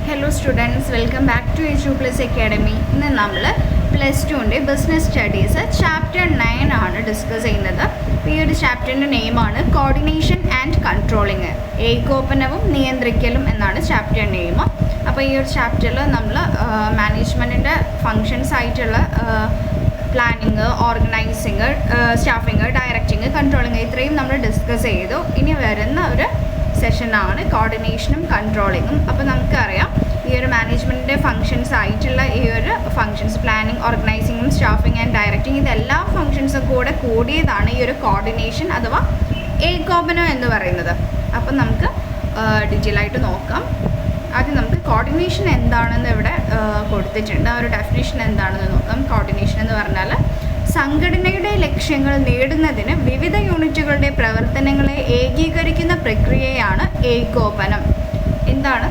Hello students, welcome back to HU Plus Academy. ഇന്ന് നമ്മൾ plus ടുവിൻ്റെ ബിസിനസ് സ്റ്റഡീസ് ചാപ്റ്റർ 9 ആണ് ഡിസ്കസ് ചെയ്യുന്നത്. ഈ ഒരു ചാപ്റ്ററിൻ്റെ നെയിമാണ് കോർഡിനേഷൻ ആൻഡ് കൺട്രോളിങ്, ഏകോപനവും നിയന്ത്രിക്കലും എന്നാണ് ചാപ്റ്റർ നെയിം. അപ്പോൾ ഈ ഒരു ചാപ്റ്ററിൽ നമ്മൾ മാനേജ്മെൻറ്റിൻ്റെ ഫങ്ഷൻസ് ആയിട്ടുള്ള planning, organising, staffing, directing, controlling ഇത്രയും നമ്മൾ ഡിസ്കസ് ചെയ്തു. ഇനി വരുന്ന ഒരു സെഷനാണ് കോർഡിനേഷനും കൺട്രോളിങ്ങും. അപ്പോൾ നമുക്കറിയാം ഈ ഒരു മാനേജ്മെൻറ്റിൻ്റെ ഫങ്ഷൻസ് ആയിട്ടുള്ള ഈ ഒരു ഫങ്ഷൻസ് പ്ലാനിങ്, ഓർഗനൈസിങ്ങും, സ്റ്റാഫിങ് ആൻഡ് ഡയറക്റ്റിംഗ് ഇതെല്ലാ ഫങ്ഷൻസും കൂടെ കൂടിയതാണ് ഈ ഒരു കോർഡിനേഷൻ അഥവാ ഏകോപനം എന്ന് പറയുന്നത്. അപ്പം നമുക്ക് ഡീറ്റെയിൽ ആയിട്ട് നോക്കാം. ആദ്യം നമുക്ക് കോർഡിനേഷൻ എന്താണെന്ന് ഇവിടെ കൊടുത്തിട്ടുണ്ട്. ആ ഒരു ഡെഫിനേഷൻ എന്താണെന്ന് നോക്കാം. കോർഡിനേഷൻ എന്ന് പറഞ്ഞാൽ സംഘടനയുടെ ലക്ഷ്യങ്ങൾ നേടുന്നതിന് വിവിധ യൂണിറ്റുകളുടെ പ്രവർത്തനങ്ങളെ ഏകീകരിക്കുന്ന പ്രക്രിയയാണ് ഏകോപനം. എന്താണ്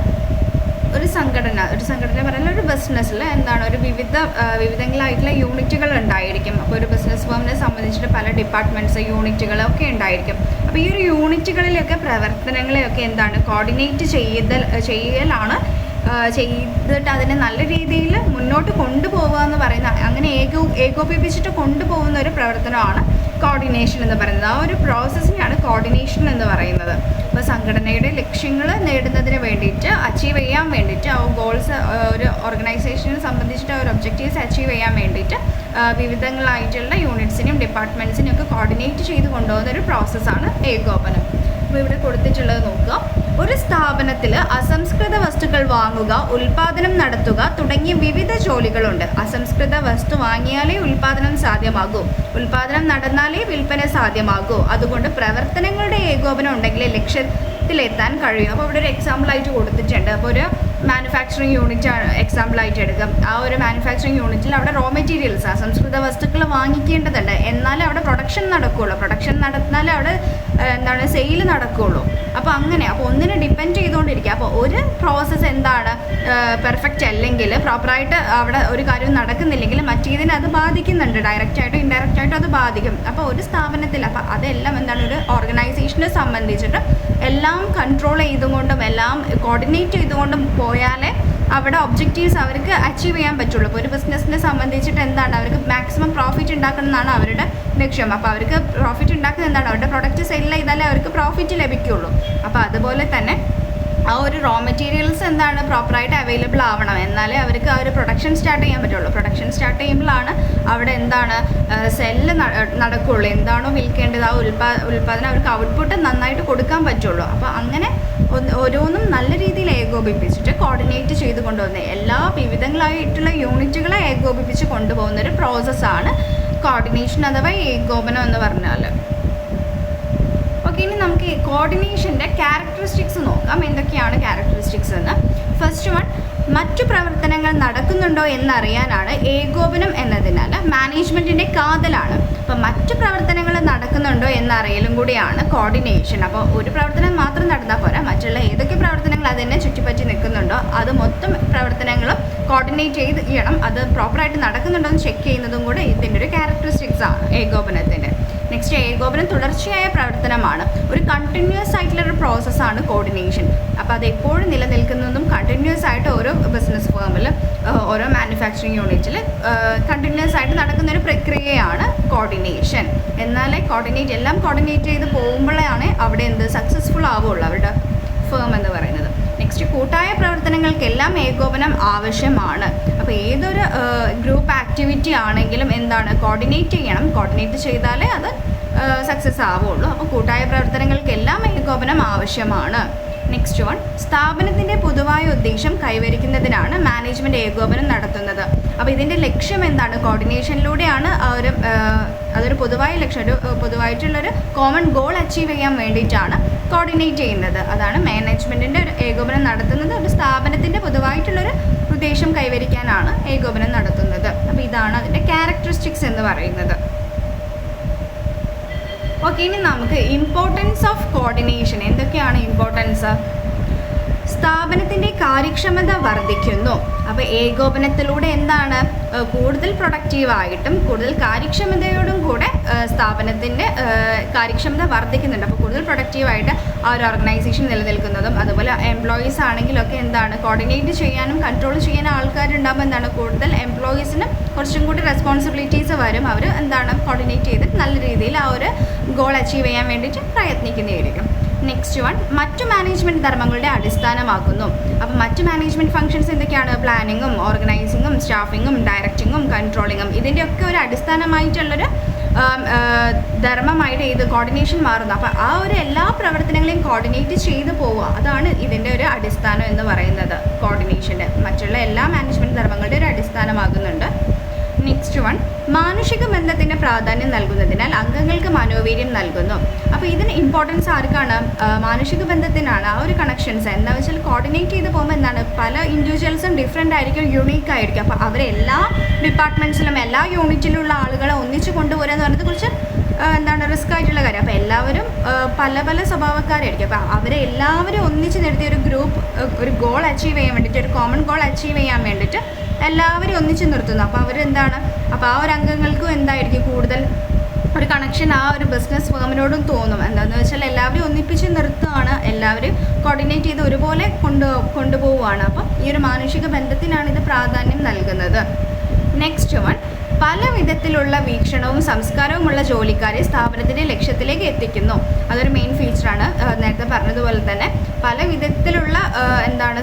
ഒരു സംഘടന പറഞ്ഞാൽ ഒരു ബിസിനസ്സിൽ എന്താണ് ഒരു വിവിധങ്ങളായിട്ടുള്ള യൂണിറ്റുകൾ ഉണ്ടായിരിക്കും. അപ്പോൾ ഒരു ബിസിനസ് ഫേമിനെ സംബന്ധിച്ചിട്ട് പല ഡിപ്പാർട്ട്മെൻറ്റ്സ്, യൂണിറ്റുകളൊക്കെ ഉണ്ടായിരിക്കും. അപ്പോൾ ഈ ഒരു യൂണിറ്റുകളിലൊക്കെ പ്രവർത്തനങ്ങളെയൊക്കെ എന്താണ് കോർഡിനേറ്റ് ചെയ്യലാണ് ചെയ്തിട്ട് അതിനെ നല്ല രീതിയിൽ മുന്നോട്ട് കൊണ്ടുപോകുക എന്ന് പറയുന്ന, അങ്ങനെ ഏകോപിപ്പിച്ചിട്ട് കൊണ്ടുപോകുന്ന ഒരു പ്രവർത്തനമാണ് കോർഡിനേഷൻ എന്ന് പറയുന്നത്. ആ ഒരു പ്രോസസ്സിനെയാണ് കോർഡിനേഷൻ എന്ന് പറയുന്നത്. അപ്പോൾ സംഘടനയുടെ ലക്ഷ്യങ്ങൾ നേടുന്നതിന് വേണ്ടിയിട്ട്, അച്ചീവ് ചെയ്യാൻ വേണ്ടിയിട്ട്, ആ ഗോൾസ് ഒരു ഓർഗനൈസേഷനെ സംബന്ധിച്ചിട്ട് ഒരു ഒബ്ജക്റ്റീവ്സ് അച്ചീവ് ചെയ്യാൻ വേണ്ടിയിട്ട് വിവിധങ്ങളായിട്ടുള്ള യൂണിറ്റ്സിനെയും ഡിപ്പാർട്ട്മെൻറ്റ്സിനെയും ഒക്കെ കോർഡിനേറ്റ് ചെയ്ത് കൊണ്ടുപോകുന്ന ഒരു പ്രോസസ്സാണ് ഏകോപനം. അപ്പോൾ ഇവിടെ കൊടുത്തിട്ടുള്ളത് നോക്കുക. ഒരു സ്ഥാപനത്തിൽ അസംസ്കൃത വസ്തുക്കൾ വാങ്ങുക, ഉൽപ്പാദനം നടത്തുക തുടങ്ങിയ വിവിധ ജോലികളുണ്ട്. അസംസ്കൃത വസ്തു വാങ്ങിയാലേ ഉൽപ്പാദനം സാധ്യമാകൂ, ഉൽപ്പാദനം നടന്നാലേ വിൽപ്പന സാധ്യമാകൂ. അതുകൊണ്ട് പ്രവർത്തനങ്ങളുടെ ഏകോപനം ഉണ്ടെങ്കിലേ ലക്ഷ്യത്തിലെത്താൻ കഴിയും. അപ്പോൾ ഇവിടെ ഒരു എക്സാമ്പിളായിട്ട് കൊടുത്തിട്ടുണ്ട്. അപ്പോൾ ഒരു മാനുഫാക്ചറിങ് യൂണിറ്റ് എക്സാമ്പിളായിട്ട് എടുക്കാം. ആ ഒരു മാനുഫാക്ചറിങ് യൂണിറ്റിൽ അവിടെ റോ മെറ്റീരിയൽസ്, അസംസ്കൃത വസ്തുക്കൾ വാങ്ങിക്കേണ്ടതുണ്ട്. എന്നാലേ അവിടെ പ്രൊഡക്ഷൻ നടക്കുകയുള്ളൂ. പ്രൊഡക്ഷൻ നടന്നാലേ അവിടെ എന്താണ് സെയിൽ നടക്കുകയുള്ളൂ. അപ്പോൾ അങ്ങനെ ഒന്നിനെ ഡിപ്പെൻഡ് ചെയ്തുകൊണ്ടിരിക്കുക. അപ്പോൾ ഒരു പ്രോസസ്സ് എന്താണ് പെർഫെക്റ്റ് അല്ലെങ്കിൽ, പ്രോപ്പറായിട്ട് അവിടെ ഒരു കാര്യം നടക്കുന്നില്ലെങ്കിൽ മറ്റേതിനെ അത് ബാധിക്കുന്നുണ്ട്. ഡയറക്റ്റായിട്ടും ഇൻഡയറക്റ്റായിട്ടും അത് ബാധിക്കും. അപ്പോൾ ഒരു സ്ഥാപനത്തിൽ അപ്പോൾ അതെല്ലാം എന്താണ് ഒരു ഓർഗനൈസേഷനെ സംബന്ധിച്ചിട്ട് എല്ലാം കൺട്രോൾ ചെയ്തുകൊണ്ടും എല്ലാം കോർഡിനേറ്റ് ചെയ്തുകൊണ്ടും പോയാലേ അവിടെ ഒബ്ജക്റ്റീവ്സ് അവർക്ക് അച്ചീവ് ചെയ്യാൻ പറ്റുള്ളൂ. ഇപ്പോൾ ഒരു ബിസിനസ്സിനെ സംബന്ധിച്ചിട്ട് എന്താണ് അവർക്ക് മാക്സിമം പ്രോഫിറ്റ് ഉണ്ടാക്കണം എന്നാണ് അവരുടെ ലക്ഷ്യം. അപ്പോൾ അവർക്ക് പ്രോഫിറ്റ് ഉണ്ടാക്കുന്നത് എന്താണ്, അവരുടെ പ്രൊഡക്റ്റ് സെയിൽ ചെയ്താലേ അവർക്ക് പ്രോഫിറ്റ് ലഭിക്കുകയുള്ളൂ. അപ്പോൾ അതുപോലെ തന്നെ ആ ഒരു റോ മെറ്റീരിയൽസ് എന്താണ് പ്രോപ്പറായിട്ട് അവൈലബിൾ ആവണം, എന്നാലേ അവർക്ക് ആ ഒരു പ്രൊഡക്ഷൻ സ്റ്റാർട്ട് ചെയ്യാൻ പറ്റുള്ളൂ. പ്രൊഡക്ഷൻ സ്റ്റാർട്ട് ചെയ്യുമ്പോഴാണ് അവിടെ എന്താണ് സെല്ല് നടക്കുകയുള്ളൂ. എന്താണോ വിൽക്കേണ്ടത് ആ ഉൽപ്പാദനം അവർക്ക് ഔട്ട്പുട്ട് നന്നായിട്ട് കൊടുക്കാൻ പറ്റുള്ളൂ. അപ്പോൾ അങ്ങനെ ഓരോന്നും നല്ല രീതിയിൽ ഏകോപിപ്പിച്ചിട്ട് കോർഡിനേറ്റ് ചെയ്ത് കൊണ്ടുപോകുന്ന എല്ലാ വിവിധങ്ങളായിട്ടുള്ള യൂണിറ്റുകളെ ഏകോപിപ്പിച്ച് കൊണ്ടുപോകുന്ന ഒരു പ്രോസസ്സാണ് കോർഡിനേഷൻ അഥവാ ഏകോപനം എന്ന് പറഞ്ഞാൽ. ഓക്കെ, ഇനി നമുക്ക് കോർഡിനേഷൻ്റെ ക്യാരക്ടറിസ്റ്റിക്സ് നോക്കാം. എന്തൊക്കെയാണ് ക്യാരക്ടറിസ്റ്റിക്സ് എന്ന്. ഫസ്റ്റ് വൺ, മറ്റു പ്രവർത്തനങ്ങൾ നടക്കുന്നുണ്ടോ എന്നറിയാനാണ് ഏകോപനം എന്നതിനാൽ മാനേജ്മെൻറ്റിൻ്റെ കാതലാണ്. അപ്പോൾ മറ്റു പ്രവർത്തനങ്ങൾ നടക്കുന്നുണ്ടോ എന്നറിയലും കൂടിയാണ് കോർഡിനേഷൻ. അപ്പോൾ ഒരു പ്രവർത്തനം മാത്രം നടന്നാൽ പോരാ, മറ്റുള്ള ഏതൊക്കെ പ്രവർത്തനങ്ങൾ അതിനെ ചുറ്റിപ്പറ്റി നിൽക്കുന്നുണ്ടോ അത് മൊത്തം പ്രവർത്തനങ്ങളും കോർഡിനേറ്റ് ചെയ്യണം. അത് പ്രോപ്പറായിട്ട് നടക്കുന്നുണ്ടോ എന്ന് ചെക്ക് ചെയ്യുന്നതും കൂടെ ഇതിൻ്റെ ഒരു ക്യാരക്ടറിസ്റ്റിക്സ് ആണ് ഏകോപനത്തിൻ്റെ. നെക്സ്റ്റ്, ഏകോപനം തുടർച്ചയായ പ്രവർത്തനമാണ്. ഒരു കണ്ടിന്യൂസ് ആയിട്ടുള്ളൊരു പ്രോസസ്സാണ് കോർഡിനേഷൻ. അപ്പോൾ അത് എപ്പോഴും നിലനിൽക്കുന്നതും കണ്ടിന്യൂസ് ആയിട്ട് ഓരോ ബിസിനസ് ഫേമിൽ, ഓരോ മാനുഫാക്ചറിങ് യൂണിറ്റിൽ കണ്ടിന്യൂസ് ആയിട്ട് നടക്കുന്നൊരു പ്രക്രിയയാണ് കോർഡിനേഷൻ. എന്നാലേ എല്ലാം കോർഡിനേറ്റ് ചെയ്ത് പോകുമ്പോഴാണ് അവിടെ സക്സസ്ഫുൾ ആവുകയുള്ളൂ അവരുടെ ഫേം എന്ന് പറയുന്നത്. നെക്സ്റ്റ്, കൂട്ടായ പ്രവർത്തനങ്ങൾക്കെല്ലാം ഏകോപനം ആവശ്യമാണ്. അപ്പോൾ ഏതൊരു ഗ്രൂപ്പ് ആക്ടിവിറ്റി ആണെങ്കിലും എന്താണ് കോർഡിനേറ്റ് ചെയ്യണം. കോർഡിനേറ്റ് ചെയ്താലേ അത് സക്സസ് ആവുകയുള്ളൂ. അപ്പോൾ കൂട്ടായ പ്രവർത്തനങ്ങൾക്കെല്ലാം ഏകോപനം ആവശ്യമാണ്. നെക്സ്റ്റ് വൺ, സ്ഥാപനത്തിൻ്റെ പൊതുവായ ഉദ്ദേശം കൈവരിക്കുന്നതിനാണ് മാനേജ്മെൻറ്റ് ഏകോപനം നടത്തുന്നത്. അപ്പോൾ ഇതിൻ്റെ ലക്ഷ്യം എന്താണ്, കോർഡിനേഷനിലൂടെയാണ് അതൊരു പൊതുവായ ലക്ഷ്യം, ഒരു പൊതുവായിട്ടുള്ളൊരു കോമൺ ഗോൾ അച്ചീവ് ചെയ്യാൻ വേണ്ടിയിട്ടാണ് കോർഡിനേറ്റ് ചെയ്യുന്നത്. അതാണ് മാനേജ്മെൻറ്റിൻ്റെ ഒരു ഏകോപനം നടത്തുന്നത്. ഒരു സ്ഥാപനത്തിൻ്റെ പൊതുവായിട്ടുള്ളൊരു ഉദ്ദേശം കൈവരിക്കാനാണ് ഏകോപനം നടത്തുന്നത്. അപ്പോൾ ഇതാണ് അതിൻ്റെ ക്യാരക്ടറിസ്റ്റിക്സ് എന്ന് പറയുന്നത്. ഓക്കെ, ഇനി നമുക്ക് ഇമ്പോർട്ടൻസ് ഓഫ് കോർഡിനേഷൻ. എന്തൊക്കെയാണ് ഇമ്പോർട്ടൻസ്? സ്ഥാപനത്തിൻ്റെ കാര്യക്ഷമത വർദ്ധിക്കുന്നു. അപ്പോൾ ഏകോപനത്തിലൂടെ എന്താണ് കൂടുതൽ പ്രൊഡക്റ്റീവായിട്ടും കൂടുതൽ കാര്യക്ഷമതയോടും കൂടെ സ്ഥാപനത്തിൻ്റെ കാര്യക്ഷമത വർദ്ധിക്കുന്നുണ്ട്. അപ്പോൾ കൂടുതൽ പ്രൊഡക്റ്റീവായിട്ട് ആ ഒരു ഓർഗനൈസേഷൻ നിലനിൽക്കുന്നതും, അതുപോലെ എംപ്ലോയീസ് ആണെങ്കിലൊക്കെ എന്താണ് കോർഡിനേറ്റ് ചെയ്യാനും കൺട്രോൾ ചെയ്യാനും ആൾക്കാരുണ്ടാകുമ്പോൾ എന്താണ് കൂടുതൽ എംപ്ലോയീസിന് കുറച്ചും കൂടി റെസ്പോൺസിബിലിറ്റീസ് വരും. അവർ എന്താണ് കോർഡിനേറ്റ് ചെയ്ത് നല്ല രീതിയിൽ ആ ഒരു ഗോൾ അച്ചീവ് ചെയ്യാൻ വേണ്ടിയിട്ട് പ്രയത്നിക്കുന്നതായിരിക്കും. നെക്സ്റ്റ് വൺ, മറ്റു മാനേജ്മെൻറ്റ് ധർമ്മങ്ങളുടെ അടിസ്ഥാനമാക്കുന്നു. അപ്പോൾ മറ്റു മാനേജ്മെൻറ്റ് ഫംഗ്ഷൻസ് എന്തൊക്കെയാണ്? പ്ലാനിങ്ങും ഓർഗനൈസിങ്ങും സ്റ്റാഫിങ്ങും ഡയറക്റ്റിങ്ങും കൺട്രോളിങ്ങും ഇതിൻ്റെയൊക്കെ ഒരു അടിസ്ഥാനമായിട്ടുള്ളൊരു ധർമ്മമായിട്ട് ഇത് കോർഡിനേഷൻ മാറുന്നു. അപ്പോൾ ആ ഒരു എല്ലാ പ്രവർത്തനങ്ങളെയും കോർഡിനേറ്റ് ചെയ്ത് പോവുക, അതാണ് ഇതിൻ്റെ ഒരു അടിസ്ഥാനം എന്ന് പറയുന്നത്. കോർഡിനേഷൻ്റെ മറ്റുള്ള എല്ലാ മാനേജ്മെൻറ്റ് ധർമ്മങ്ങളുടെ ഒരു അടിസ്ഥാനമാകുന്നുണ്ട്. നെക്സ്റ്റ് വൺ, മാനുഷിക ബന്ധത്തിൻ്റെ പ്രാധാന്യം നൽകുന്നതിനാൽ അംഗങ്ങൾക്ക് മനോവീര്യം നൽകുന്നു. അപ്പോൾ ഇതിന് ഇമ്പോർട്ടൻസ് ആർക്കാണ്? മാനുഷിക ബന്ധത്തിനാണ്. ആ ഒരു കണക്ഷൻസ് എന്താ വെച്ചാൽ കോർഡിനേറ്റ് ചെയ്ത് പോകുമ്പോൾ എന്താണ് പല ഇൻഡിവിജ്വൽസും ഡിഫറെൻ്റ് ആയിരിക്കും, യുണീക്ക് ആയിരിക്കും. അപ്പോൾ അവരെല്ലാ ഡിപ്പാർട്ട്മെൻറ്റ്സിലും എല്ലാ യൂണിറ്റിലുള്ള ആളുകളെ ഒന്നിച്ച് കൊണ്ടുപോകുക എന്ന് പറയുന്നത് കുറച്ച് എന്താണ് റിസ്ക് ആയിട്ടുള്ള കാര്യം. അപ്പോൾ എല്ലാവരും പല പല സ്വഭാവക്കാരായിരിക്കും. അപ്പോൾ അവരെ എല്ലാവരും ഒന്നിച്ച് നിർത്തി ഒരു ഗോൾ അച്ചീവ് ചെയ്യാൻ വേണ്ടിയിട്ട്, ഒരു കോമൺ ഗോൾ അച്ചീവ് ചെയ്യാൻ വേണ്ടിയിട്ട് എല്ലാവരും ഒന്നിച്ച് നിർത്തുന്നു. അപ്പോൾ അവരെന്താണ്, അപ്പോൾ ആ ഒരു അംഗങ്ങൾക്കും എന്തായിരിക്കും കൂടുതൽ ഒരു കണക്ഷൻ ആ ഒരു ബിസിനസ് ഫേമിനോടും തോന്നും. എന്താണെന്ന് വെച്ചാൽ എല്ലാവരും ഒന്നിപ്പിച്ച് നിർത്തുകയാണ്, എല്ലാവരും കോർഡിനേറ്റ് ചെയ്ത് ഒരുപോലെ കൊണ്ടുപോവുകയാണ്. അപ്പം ഈ ഒരു മാനുഷിക ബന്ധത്തിനാണ് ഇത് പ്രാധാന്യം നൽകുന്നത്. നെക്സ്റ്റ് വൺ, പല വിധത്തിലുള്ള വീക്ഷണവും സംസ്കാരവുമുള്ള ജോലിക്കാരെ സ്ഥാപനത്തിൻ്റെ ലക്ഷ്യത്തിലേക്ക് എത്തിക്കുന്നു. അതൊരു മെയിൻ ഫീച്ചറാണ്. നേരത്തെ പറഞ്ഞതുപോലെ തന്നെ പല വിധത്തിലുള്ള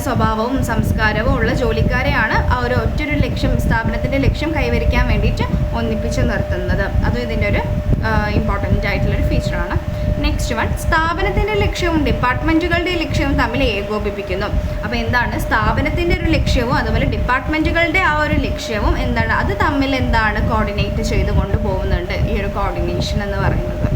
സ്വഭാവവും സംസ്കാരവും ഉള്ള ജോലിക്കാരെയാണ് ആ ഒരു ഒറ്റൊരു ലക്ഷ്യം, സ്ഥാപനത്തിൻ്റെ ലക്ഷ്യം കൈവരിക്കാൻ വേണ്ടിയിട്ട് ഒന്നിപ്പിച്ച് നിർത്തുന്നത്. അതും ഇതിൻ്റെ ഒരു ഇമ്പോർട്ടൻ്റ് ആയിട്ടുള്ളൊരു ഫീച്ചറാണ്. നെക്സ്റ്റ് വൺ, സ്ഥാപനത്തിൻ്റെ ലക്ഷ്യവും ഡിപ്പാർട്ട്മെൻറ്റുകളുടെ ലക്ഷ്യവും തമ്മിൽ ഏകോപിപ്പിക്കുന്നു. അപ്പോൾ എന്താണ് സ്ഥാപനത്തിൻ്റെ ഒരു ലക്ഷ്യവും അതുപോലെ ഡിപ്പാർട്ട്മെൻറ്റുകളുടെ ആ ഒരു ലക്ഷ്യവും അത് തമ്മിൽ കോർഡിനേറ്റ് ചെയ്ത് കൊണ്ടുപോകുന്നുണ്ട് ഈ ഒരു കോർഡിനേഷൻ എന്ന് പറയുന്നത്.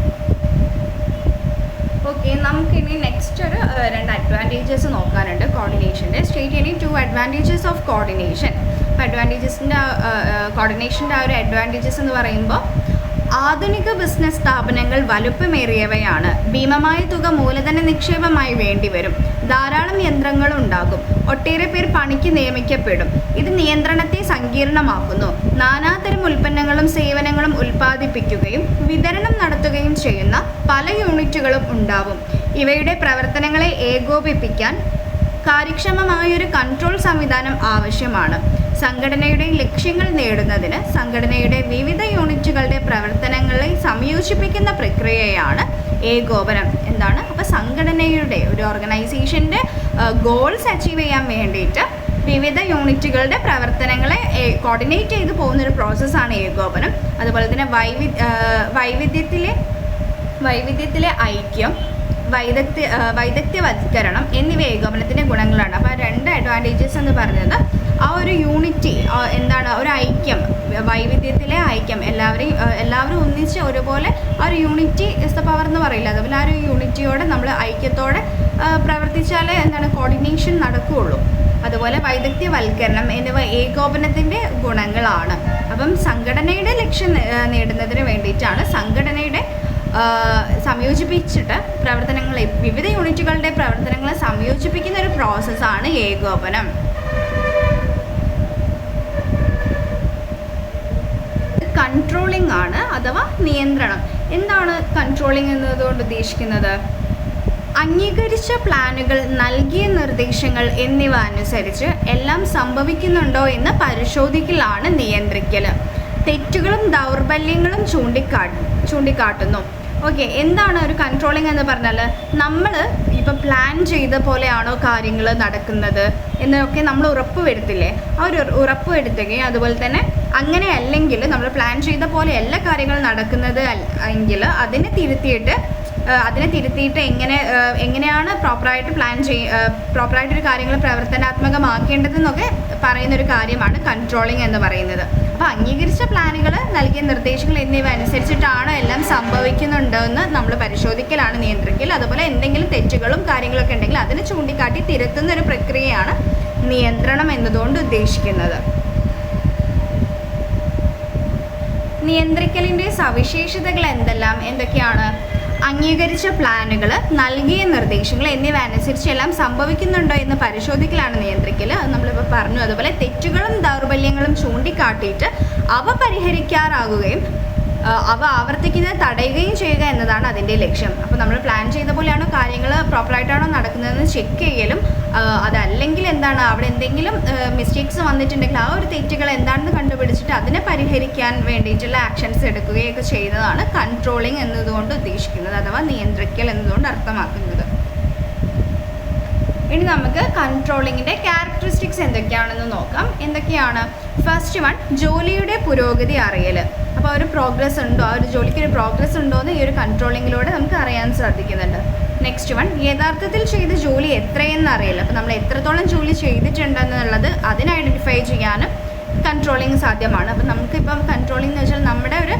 ഓക്കെ, നമുക്കിനി നെക്സ്റ്റ് ഒരു 2 അഡ്വാൻറ്റേജസ് നോക്കാനുണ്ട് കോർഡിനേഷൻ്റെ. State any 2 advantages of coordination. അപ്പോൾ കോർഡിനേഷൻ്റെ ആ ഒരു അഡ്വാൻറ്റേജസ് എന്ന് പറയുമ്പോൾ ആധുനിക ബിസിനസ് സ്ഥാപനങ്ങൾ വലുപ്പമേറിയവയാണ്. ഭീമമായ തുക മൂലധന നിക്ഷേപമായി വേണ്ടിവരും. ധാരാളം യന്ത്രങ്ങളുണ്ടാകും. ഒട്ടേറെ പേർ പണിക്ക് നിയമിക്കപ്പെടും. ഇത് നിയന്ത്രണത്തെ സങ്കീർണമാക്കുന്നു. നാനാതരം ഉൽപ്പന്നങ്ങളും സേവനങ്ങളും ഉൽപ്പാദിപ്പിക്കുകയും വിതരണം നടത്തുകയും ചെയ്യുന്ന പല യൂണിറ്റുകളും ഉണ്ടാവും. ഇവയുടെ പ്രവർത്തനങ്ങളെ ഏകോപിപ്പിക്കാൻ കാര്യക്ഷമമായൊരു കൺട്രോൾ സംവിധാനം ആവശ്യമാണ്. സംഘടനയുടെ ലക്ഷ്യങ്ങൾ നേടുന്നതിന് സംഘടനയുടെ വിവിധ യൂണിറ്റുകളുടെ പ്രവർത്തനങ്ങളെ സംയോജിപ്പിക്കുന്ന പ്രക്രിയയാണ് ഏകോപനം. അപ്പോൾ സംഘടനയുടെ ഒരു ഓർഗനൈസേഷൻ്റെ ഗോൾസ് അച്ചീവ് ചെയ്യാൻ വേണ്ടിയിട്ട് വിവിധ യൂണിറ്റുകളുടെ പ്രവർത്തനങ്ങളെ കോർഡിനേറ്റ് ചെയ്ത് പോകുന്നൊരു പ്രോസസ്സാണ് ഏകോപനം. അതുപോലെ തന്നെ വൈവിധ്യത്തിലെ ഐക്യം, വൈദഗ്ധ്യവത്കരണം എന്നിവ ഏകോപനത്തിൻ്റെ ഗുണങ്ങളാണ്. അപ്പോൾ 2 അഡ്വാൻറ്റേജസ് എന്ന് പറഞ്ഞത് ആ ഒരു യൂണിറ്റി ഒരു ഐക്യം, വൈവിധ്യത്തിലെ ഐക്യം, എല്ലാവരും ഒന്നിച്ച് ഒരുപോലെ ആ ഒരു യൂണിറ്റി ഇസ് ദ പവർ എന്ന് പറയില്ല, അതുപോലെ ആ ഒരു യൂണിറ്റിയോടെ നമ്മൾ ഐക്യത്തോടെ പ്രവർത്തിച്ചാലേ കോർഡിനേഷൻ നടക്കുകയുള്ളൂ. അതുപോലെ വൈദഗ്ധ്യവൽക്കരണം എന്നിവ ഏകോപനത്തിൻ്റെ ഗുണങ്ങളാണ്. അപ്പം സംഘടനയുടെ ലക്ഷ്യം നേടുന്നതിന് വേണ്ടിയിട്ടാണ് സംഘടനയുടെ സംയോജിപ്പിച്ചിട്ട് പ്രവർത്തനങ്ങളെ, വിവിധ യൂണിറ്റുകളുടെ പ്രവർത്തനങ്ങളെ സംയോജിപ്പിക്കുന്ന ഒരു പ്രോസസ്സാണ് ഏകോപനം. കൺട്രോളിംഗ് ആണ് അഥവാ നിയന്ത്രണം. എന്താണ് കൺട്രോളിംഗ് എന്നതുകൊണ്ട് ഉദ്ദേശിക്കുന്നത്? അംഗീകരിച്ച പ്ലാനുകൾ, നൽകിയ നിർദ്ദേശങ്ങൾ എന്നിവ അനുസരിച്ച് എല്ലാം സംഭവിക്കുന്നുണ്ടോ എന്ന് പരിശോധിക്കലാണ് നിയന്ത്രിക്കൽ. തെറ്റുകളും ദൗർബല്യങ്ങളും ചൂണ്ടിക്കാട്ടുന്നു. ഓക്കെ, എന്താണ് ഒരു കൺട്രോളിംഗ് എന്ന് പറഞ്ഞാൽ നമ്മൾ ഇപ്പോൾ പ്ലാൻ ചെയ്ത പോലെയാണോ കാര്യങ്ങൾ നടക്കുന്നത് എന്നൊക്കെ നമ്മൾ ഉറപ്പ് വരുത്തില്ലേ? ആ ഒരു ഉറപ്പ് വരുത്തുകയും അതുപോലെ തന്നെ അങ്ങനെ അല്ലെങ്കിൽ നമ്മൾ പ്ലാൻ ചെയ്ത പോലെ എല്ലാ കാര്യങ്ങളും നടക്കുന്നത് എങ്കിൽ അതിനെ തിരുത്തിയിട്ട് എങ്ങനെയാണ് പ്രോപ്പറായിട്ടൊരു കാര്യങ്ങൾ പ്രവർത്തനാത്മകമാക്കേണ്ടതെന്നൊക്കെ പറയുന്നൊരു കാര്യമാണ് കൺട്രോളിംഗ് എന്ന് പറയുന്നത്. അപ്പോൾ അംഗീകരിച്ച പ്ലാനുകൾ, നൽകിയ നിർദ്ദേശങ്ങൾ എന്നിവ അനുസരിച്ചിട്ടാണ് എല്ലാം സംഭവിക്കുന്നുണ്ടോ എന്ന് നമ്മൾ പരിശോധിക്കലാണ് നിയന്ത്രിക്കൽ. അതുപോലെ എന്തെങ്കിലും തെറ്റുകളും കാര്യങ്ങളൊക്കെ ഉണ്ടെങ്കിൽ അതിനെ ചൂണ്ടിക്കാട്ടി തിരുത്തുന്ന ഒരു പ്രക്രിയയാണ് നിയന്ത്രണം എന്നതുകൊണ്ട് ഉദ്ദേശിക്കുന്നത്. നിയന്ത്രിക്കലിൻ്റെ സവിശേഷതകൾ എന്തൊക്കെയാണ്? അംഗീകരിച്ച പ്ലാനുകൾ, നൽകിയ നിർദ്ദേശങ്ങൾ എന്നിവ അനുസരിച്ച് എല്ലാം സംഭവിക്കുന്നുണ്ടോ എന്ന് പരിശോധിക്കലാണ് നിയന്ത്രിക്കൽ. അത് നമ്മളിപ്പോൾ പറഞ്ഞു. അതുപോലെ തെറ്റുകളും ദൗർബല്യങ്ങളും ചൂണ്ടിക്കാട്ടിയിട്ട് അവ പരിഹരിക്കാറാകുകയും അവ ആവർത്തിക്കുന്നത് തടയുകയും ചെയ്യുക എന്നതാണ് അതിൻ്റെ ലക്ഷ്യം. അപ്പോൾ നമ്മൾ പ്ലാൻ ചെയ്ത പോലെയാണോ കാര്യങ്ങൾ പ്രോപ്പറായിട്ടാണോ നടക്കുന്നതെന്ന് ചെക്ക് ചെയ്യലും, അതല്ലെങ്കിൽ എന്താണ് അവിടെ എന്തെങ്കിലും മിസ്റ്റേക്സ് വന്നിട്ടുണ്ടെങ്കിൽ ആ ഒരു തെറ്റുകൾ എന്താണെന്ന് കണ്ടുപിടിച്ചിട്ട് അതിനെ പരിഹരിക്കാൻ വേണ്ടിയിട്ടുള്ള ആക്ഷൻസ് എടുക്കുകയൊക്കെ ചെയ്യുന്നതാണ് കൺട്രോളിങ് എന്നതുകൊണ്ട് ഉദ്ദേശിക്കുന്നത്, അഥവാ നിയന്ത്രിക്കൽ എന്നതുകൊണ്ട് അർത്ഥമാക്കുന്നത്. ഇനി നമുക്ക് കൺട്രോളിങ്ങിൻ്റെ ക്യാരക്ടറിസ്റ്റിക്സ് എന്തൊക്കെയാണെന്ന് നോക്കാം. എന്തൊക്കെയാണ്? ഫസ്റ്റ് വൺ, ജോലിയുടെ പുരോഗതി അറിയൽ. അപ്പോൾ ഒരു പ്രോഗ്രസ് ഉണ്ടോ, ആ ഒരു ജോലിക്ക് ഒരു പ്രോഗ്രസ് ഉണ്ടോ എന്ന് ഈ ഒരു കൺട്രോളിങ്ങിലൂടെ നമുക്ക് അറിയാൻ സാധിക്കുന്നുണ്ട്. നെക്സ്റ്റ് വൺ, യഥാർത്ഥത്തിൽ ചെയ്ത ജോലി എത്രയെന്ന് അറിയില്ല. അപ്പോൾ നമ്മൾ എത്രത്തോളം ജോലി ചെയ്തിട്ടുണ്ടെന്നുള്ളത് അതിനെ ഐഡൻറ്റിഫൈ ചെയ്യാനും കൺട്രോളിങ് സാധ്യമാണ്. അപ്പോൾ നമുക്കിപ്പം കൺട്രോളിംഗ് എന്ന് വെച്ചാൽ നമ്മുടെ ഒരു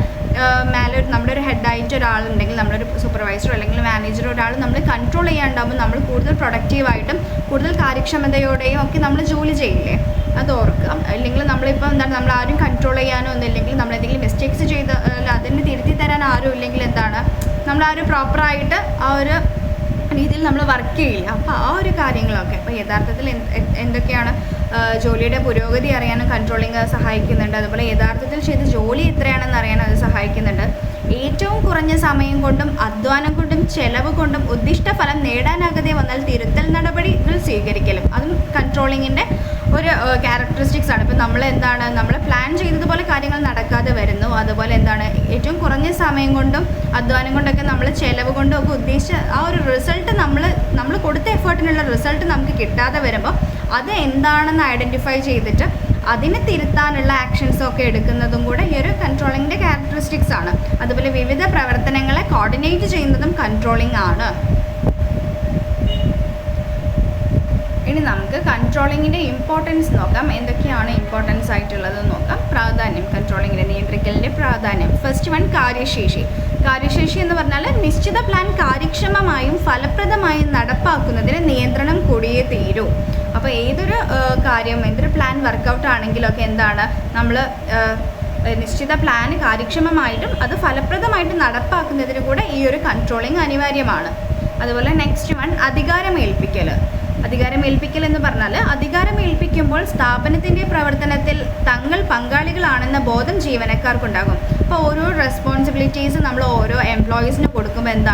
നമ്മുടെ ഒരു ഹെഡായിട്ട് ഒരാളുണ്ടെങ്കിൽ, നമ്മളൊരു സൂപ്പർവൈസറോ അല്ലെങ്കിൽ മാനേജറോ ഒരാൾ നമ്മൾ കൺട്രോൾ ചെയ്യാണ്ടാകുമ്പോൾ നമ്മൾ കൂടുതൽ പ്രൊഡക്റ്റീവായിട്ടും കൂടുതൽ കാര്യക്ഷമതയോടെയും ഒക്കെ നമ്മൾ ജോലി ചെയ്യില്ലേ, അത് ഓർക്കുക. അല്ലെങ്കിൽ നമ്മളിപ്പോൾ എന്താണ്, നമ്മൾ ആരും കൺട്രോൾ ചെയ്യാനോ ഒന്നുമില്ലെങ്കിൽ, നമ്മൾ എന്തെങ്കിലും മിസ്റ്റേക്സ് ചെയ്ത് അതിന് തിരുത്തി തരാൻ ആരും ഇല്ലെങ്കിൽ എന്താണ്, നമ്മൾ ആ ഒരു പ്രോപ്പറായിട്ട് ആ ഒരു രീതിയിൽ നമ്മൾ വർക്ക് ചെയ്യില്ല. അപ്പോൾ ആ ഒരു കാര്യങ്ങളൊക്കെ അപ്പോൾ യഥാർത്ഥത്തിൽ എന്തൊക്കെയാണ് ജോലിയുടെ പുരോഗതി അറിയാനും കൺട്രോളിങ് സഹായിക്കുന്നുണ്ട്. അതുപോലെ യഥാർത്ഥത്തിൽ ചെയ്ത ജോലി എത്രയാണെന്ന് അറിയാനും അത് സഹായിക്കുന്നുണ്ട്. ഏറ്റവും കുറഞ്ഞ സമയം കൊണ്ടും അധ്വാനം കൊണ്ടും ചെലവ് കൊണ്ടും ഉദ്ദിഷ്ട ഫലം നേടാനാകാതെ വന്നാൽ തിരുത്തൽ നടപടികൾ സ്വീകരിക്കലും അതും കൺട്രോളിങ്ങിൻ്റെ ഒരു ക്യാരക്ടറിസ്റ്റിക്സ് ആണ്. ഇപ്പോൾ നമ്മൾ പ്ലാൻ ചെയ്തതുപോലെ കാര്യങ്ങൾ നടക്കാതെ വരുന്നു. അതുപോലെ ഏറ്റവും കുറഞ്ഞ സമയം കൊണ്ടും അധ്വാനം കൊണ്ടൊക്കെ നമ്മൾ ചെലവ് കൊണ്ടും ഒക്കെ ഉദ്ദേശിച്ച ആ ഒരു റിസൾട്ട് നമ്മൾ കൊടുത്ത എഫേർട്ടിനുള്ള റിസൾട്ട് നമുക്ക് കിട്ടാതെ വരുമ്പോൾ അത് എന്താണെന്ന് ഐഡൻറ്റിഫൈ ചെയ്തിട്ട് അതിനെ തിരുത്താനുള്ള ആക്ഷൻസൊക്കെ എടുക്കുന്നതും കൂടെ ഈ ഒരു കൺട്രോളിങ്ങിൻ്റെ ക്യാരക്ടറിസ്റ്റിക്സ് ആണ്. അതുപോലെ വിവിധ പ്രവർത്തനങ്ങളെ കോർഡിനേറ്റ് ചെയ്യുന്നതും കൺട്രോളിംഗ് ആണ്. ഇനി നമുക്ക് കൺട്രോളിങ്ങിൻ്റെ ഇമ്പോർട്ടൻസ് നോക്കാം. എന്തൊക്കെയാണ് ഇമ്പോർട്ടൻസ് ആയിട്ടുള്ളത് നോക്കാം. പ്രാധാന്യം, കൺട്രോളിങ്ങിൻ്റെ നിയന്ത്രിക്കലിൻ്റെ പ്രാധാന്യം. First one, കാര്യശേഷി. കാര്യശേഷി എന്ന് പറഞ്ഞാൽ നിശ്ചിത പ്ലാൻ കാര്യക്ഷമമായും ഫലപ്രദമായും നടപ്പാക്കുന്നതിന് നിയന്ത്രണം കൂടിയേ തീരൂ. അപ്പോൾ ഏതൊരു പ്ലാൻ വർക്കൗട്ട് ആണെങ്കിലൊക്കെ നമ്മൾ നിശ്ചിത പ്ലാൻ കാര്യക്ഷമമായിട്ടും അത് ഫലപ്രദമായിട്ടും നടപ്പാക്കുന്നതിന് കൂടെ ഈ ഒരു കൺട്രോളിങ് അനിവാര്യമാണ്. അതുപോലെ നെക്സ്റ്റ് വൺ, അധികാരമേൽപ്പിക്കൽ. അധികാരമേൽപ്പിക്കൽ എന്ന് പറഞ്ഞാൽ അധികാരമേൽപ്പിക്കുമ്പോൾ സ്ഥാപനത്തിൻ്റെ പ്രവർത്തനത്തിൽ തങ്ങൾ പങ്കാളികളാണെന്ന ബോധം ജീവനക്കാർക്കുണ്ടാകും. അപ്പോൾ ഓരോ റെസ്പോൺസിബിലിറ്റീസ് നമ്മൾ ഓരോ എംപ്ലോയീസിന് കൊടുക്കുമ്പോൾ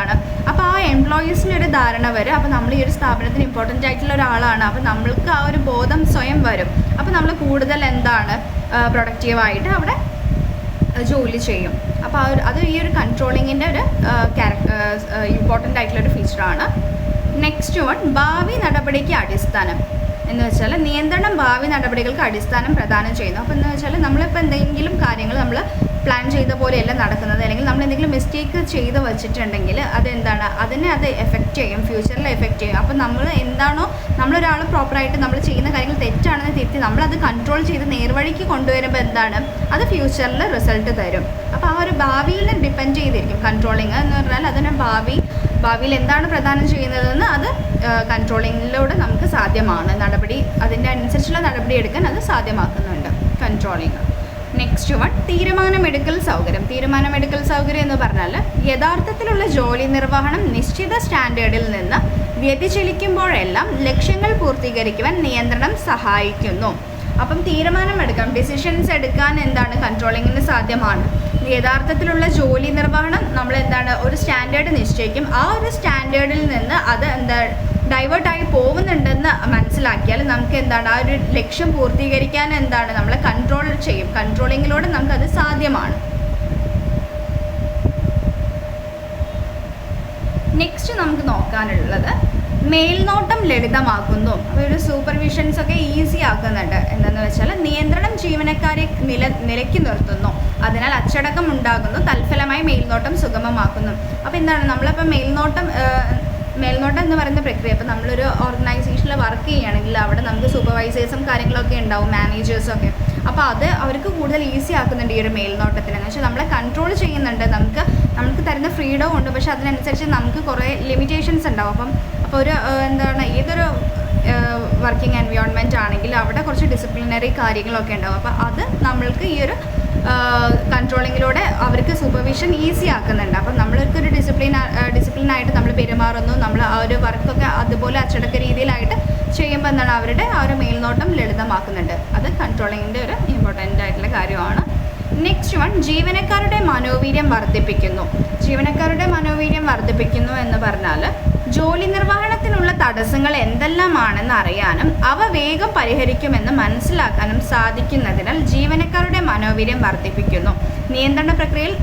അപ്പോൾ ആ എംപ്ലോയീസിനൊരു ധാരണ വരും. അപ്പോൾ നമ്മൾ ഈ ഒരു സ്ഥാപനത്തിന് ഇമ്പോർട്ടൻ്റ് ആയിട്ടുള്ള ഒരാളാണ്. അപ്പോൾ നമ്മൾക്ക് ആ ഒരു ബോധം സ്വയം വരും. അപ്പോൾ നമ്മൾ കൂടുതൽ പ്രൊഡക്റ്റീവായിട്ട് അവിടെ ജോലി ചെയ്യും. അപ്പോൾ അത് ഈ ഒരു കൺട്രോളിങ്ങിൻ്റെ ഒരു ഇമ്പോർട്ടൻ്റ് ആയിട്ടുള്ളൊരു ഫീച്ചറാണ്. നെക്സ്റ്റ് വൺ, ഭാവി നടപടിക്ക് അടിസ്ഥാനം എന്ന് വെച്ചാൽ നിയന്ത്രണം ഭാവി നടപടികൾക്ക് അടിസ്ഥാനം പ്രദാനം ചെയ്യുന്നു. അപ്പോൾ എന്ന് വെച്ചാൽ നമ്മളിപ്പോൾ എന്തെങ്കിലും കാര്യങ്ങൾ നമ്മൾ പ്ലാൻ ചെയ്ത പോലെയല്ല നടക്കുന്നത്, അല്ലെങ്കിൽ നമ്മൾ എന്തെങ്കിലും മിസ്റ്റേക്ക് ചെയ്ത് വെച്ചിട്ടുണ്ടെങ്കിൽ അതിനെ അത് എഫക്റ്റ് ചെയ്യും, ഫ്യൂച്ചറിൽ എഫക്റ്റ് ചെയ്യും. അപ്പോൾ നമ്മളൊരാൾ പ്രോപ്പറായിട്ട് നമ്മൾ ചെയ്യുന്ന കാര്യങ്ങൾ തെറ്റാണെന്ന് തിരുത്തി നമ്മളത് കൺട്രോൾ ചെയ്ത് നേർവഴിക്ക് കൊണ്ടുവരുമ്പോൾ അത് ഫ്യൂച്ചറിൽ റിസൾട്ട് തരും. അപ്പോൾ ആ ഒരു ഭാവിയിൽ ഡിപ്പെൻഡ് ചെയ്തിരിക്കും കൺട്രോളിങ് എന്ന് പറഞ്ഞാൽ. അതിന് ഭാവിയിൽ എന്താണ് പ്രദാനം ചെയ്യുന്നതെന്ന് അത് കൺട്രോളിങ്ങിലൂടെ നമുക്ക് സാധ്യമാണ്. അതിൻ്റെ അനുസരിച്ചുള്ള നടപടി എടുക്കാൻ അത് സാധ്യമാക്കുന്നുണ്ട് കൺട്രോളിങ്. നെക്സ്റ്റ് വൺ, തീരുമാനമെടുക്കൽ സൗകര്യം. തീരുമാനമെടുക്കൽ സൗകര്യം എന്ന് പറഞ്ഞാൽ യഥാർത്ഥത്തിലുള്ള ജോലി നിർവഹണം നിശ്ചിത സ്റ്റാൻഡേർഡിൽ നിന്ന് വ്യതിചലിക്കുമ്പോഴെല്ലാം ലക്ഷ്യങ്ങൾ പൂർത്തീകരിക്കുവാൻ നിയന്ത്രണം സഹായിക്കുന്നു. അപ്പം തീരുമാനമെടുക്കാം, ഡിസിഷൻസ് എടുക്കാൻ കൺട്രോളിങ്ങിന് സാധ്യമാണ്. യഥാർത്ഥത്തിലുള്ള ജോലി നിർവഹണം നമ്മൾ ഒരു സ്റ്റാൻഡേർഡ് നിശ്ചയിക്കും. ആ ഒരു സ്റ്റാൻഡേർഡിൽ നിന്ന് അത് ഡൈവേർട്ടായി പോകുന്നുണ്ടെന്ന് മനസ്സിലാക്കിയാൽ നമുക്ക് ആ ഒരു ലക്ഷ്യം പൂർത്തീകരിക്കാൻ നമ്മളെ കൺട്രോൾ ചെയ്യും. കൺട്രോളിങ്ങിലൂടെ നമുക്കത് സാധ്യമാണ്. നെക്സ്റ്റ് നമുക്ക് നോക്കാനുള്ളത് മേൽനോട്ടം ലളിതമാക്കുന്നു. അപ്പോൾ ഒരു സൂപ്പർവിഷൻസ് ഒക്കെ ഈസി ആക്കുന്നുണ്ട്. എന്താണെന്ന് വെച്ചാൽ നിയന്ത്രണം ജീവനക്കാരെ നിലയ്ക്ക് നിർത്തുന്നു, അതിനാൽ അച്ചടക്കം ഉണ്ടാകുന്നു, തൽഫലമായി മേൽനോട്ടം സുഗമമാക്കുന്നു. അപ്പോൾ നമ്മളിപ്പോൾ മേൽനോട്ടം എന്ന് പറയുന്ന പ്രക്രിയ, അപ്പോൾ നമ്മളൊരു ഓർഗനൈസേഷനിൽ വർക്ക് ചെയ്യുകയാണെങ്കിൽ അവിടെ നമുക്ക് സൂപ്പർവൈസേഴ്സും കാര്യങ്ങളൊക്കെ ഉണ്ടാവും, മാനേജേഴ്സൊക്കെ. അപ്പോൾ അത് അവർക്ക് കൂടുതൽ ഈസി ആക്കുന്നുണ്ട് ഈ ഒരു മേൽനോട്ടത്തിന്. എന്ന് വെച്ചാൽ നമ്മളെ കൺട്രോൾ ചെയ്യുന്നുണ്ട്. നമുക്ക് തരുന്ന ഫ്രീഡം ഉണ്ട്, പക്ഷെ അതിനനുസരിച്ച് നമുക്ക് കുറേ ലിമിറ്റേഷൻസ് ഉണ്ടാവും. അപ്പോൾ ഒരു ഏതൊരു വർക്കിംഗ് എൻവയോൺമെൻറ്റ് ആണെങ്കിൽ അവിടെ കുറച്ച് ഡിസിപ്ലിനറി കാര്യങ്ങളൊക്കെ ഉണ്ടാവും. അപ്പോൾ അത് നമ്മൾക്ക് ഈ ഒരു കൺട്രോളിങ്ങിലൂടെ അവർക്ക് സൂപ്പർവിഷൻ ഈസി ആക്കുന്നുണ്ട്. അപ്പം നമ്മൾക്കൊരു ഡിസിപ്ലിനായിട്ട് നമ്മൾ പെരുമാറുന്നു, നമ്മൾ ആ ഒരു വർക്കൊക്കെ അതുപോലെ അച്ചടക്ക രീതിയിലായിട്ട് ചെയ്യുമ്പോൾ എന്താണ് അവരുടെ ആ ഒരു മേൽനോട്ടം ലളിതമാക്കുന്നുണ്ട്. അത് കൺട്രോളിങ്ങിൻ്റെ ഒരു ഇമ്പോർട്ടൻ്റ് ആയിട്ടുള്ള കാര്യമാണ്. നെക്സ്റ്റ് വൺ, ജീവനക്കാരുടെ മനോവീര്യം വർദ്ധിപ്പിക്കുന്നു. ജീവനക്കാരുടെ മനോവീര്യം വർദ്ധിപ്പിക്കുന്നു എന്ന് പറഞ്ഞാൽ ജോലി നിർവഹണത്തിനുള്ള തടസ്സങ്ങൾ എന്തെല്ലാമാണെന്ന് അറിയാനും അവ വേഗം പരിഹരിക്കുമെന്ന് മനസ്സിലാക്കാനും സാധിക്കുന്നതിനാൽ ജീവനക്കാരുടെ മനോവീര്യം വർദ്ധിപ്പിക്കുന്നു. നിയന്ത്രണ പ്രക്രിയയിൽ